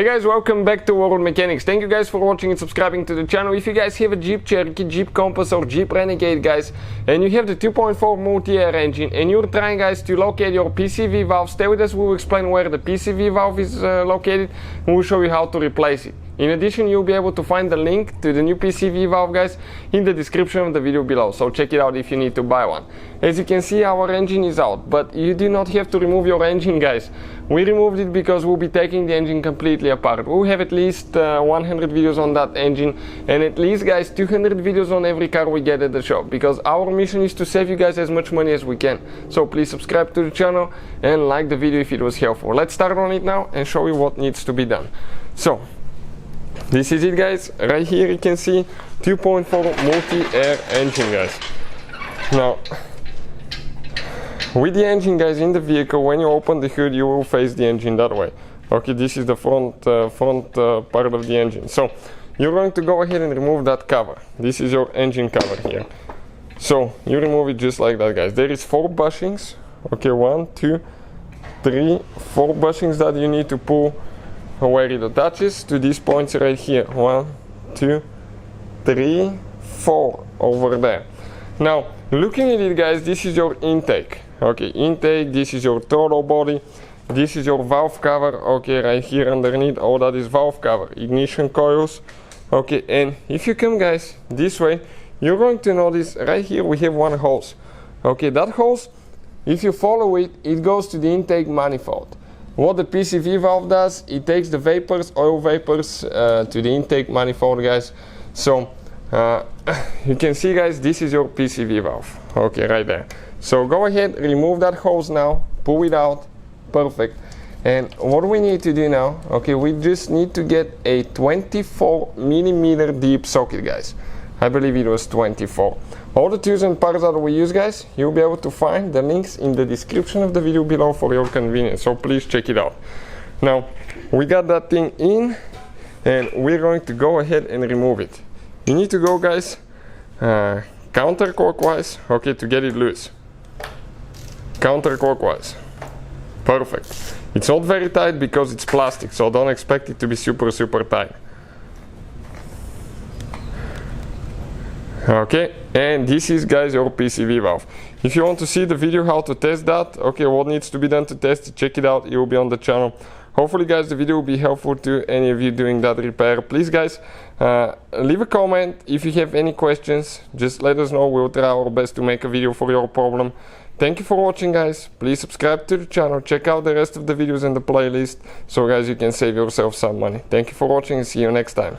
guys, welcome back to World Mechanics. Thank you guys for watching and subscribing to the channel. If you guys have a Jeep Cherokee, Jeep Compass or Jeep Renegade guys, and you have the 2.4 multi-air engine and you're trying guys to locate your PCV valve, stay with us. We will explain where the PCV valve is located and we'll show you how to replace it. In addition, you'll be able to find the link to the new PCV valve guys in the description of the video below, so check it out if you need to buy one. As you can see, our engine is out, but you do not have to remove your engine guys. We removed it because we'll be taking the engine completely apart. We'll have at least 100 videos on that engine and at least guys 200 videos on every car we get at the shop, because our mission is to save you guys as much money as we can. So please subscribe to the channel and like the video if it was helpful. Let's start on it now and show you what needs to be done. So this is it guys. Right here you can see 2.4 multi-air engine guys. Now with the engine guys in the vehicle, when you open the hood you will face the engine that way. Okay, this is the front part of the engine. So you're going to go ahead and remove that cover. This is your engine cover here. So you remove it just like that guys. There is 4 bushings. Okay, 1, 2, 3, 4 bushings that you need to pull where it attaches to these points right here. 1, 2, 3, 4 over there. Now looking at it guys, this is your intake. Okay, intake, this is your throttle body, this is your valve cover. Okay, right here underneath, all that is valve cover, ignition coils. Okay, and if you come guys this way, you're going to notice right here we have one hose. Okay, that hose, if you follow it, it goes to the intake manifold. What the PCV valve does, it takes the vapors, oil vapors to the intake manifold guys. So you can see guys, this is your PCV valve. Okay, right there. So go ahead, remove that hose now, pull it out. Perfect. And what we need to do now, okay, we just need to get a 24 millimeter deep socket guys. I believe it was 24. All the tools and parts that we use guys, you'll be able to find the links in the description of the video below for your convenience, so please check it out. Now we got that thing in and we're going to go ahead and remove it. You need to go guys counterclockwise, okay, to get it loose. Counterclockwise. Perfect. It's not very tight because it's plastic, so don't expect it to be super tight. Okay, and this is guys your PCV valve. If you want to see the video how to test that, okay, what needs to be done to test it, check it out, it will be on the channel. Hopefully guys the video will be helpful to any of you doing that repair. Please guys leave a comment if you have any questions, just let us know, we'll try our best to make a video for your problem. Thank you for watching guys, please subscribe to the channel, check out the rest of the videos in the playlist so guys you can save yourself some money. Thank you for watching and see you next time.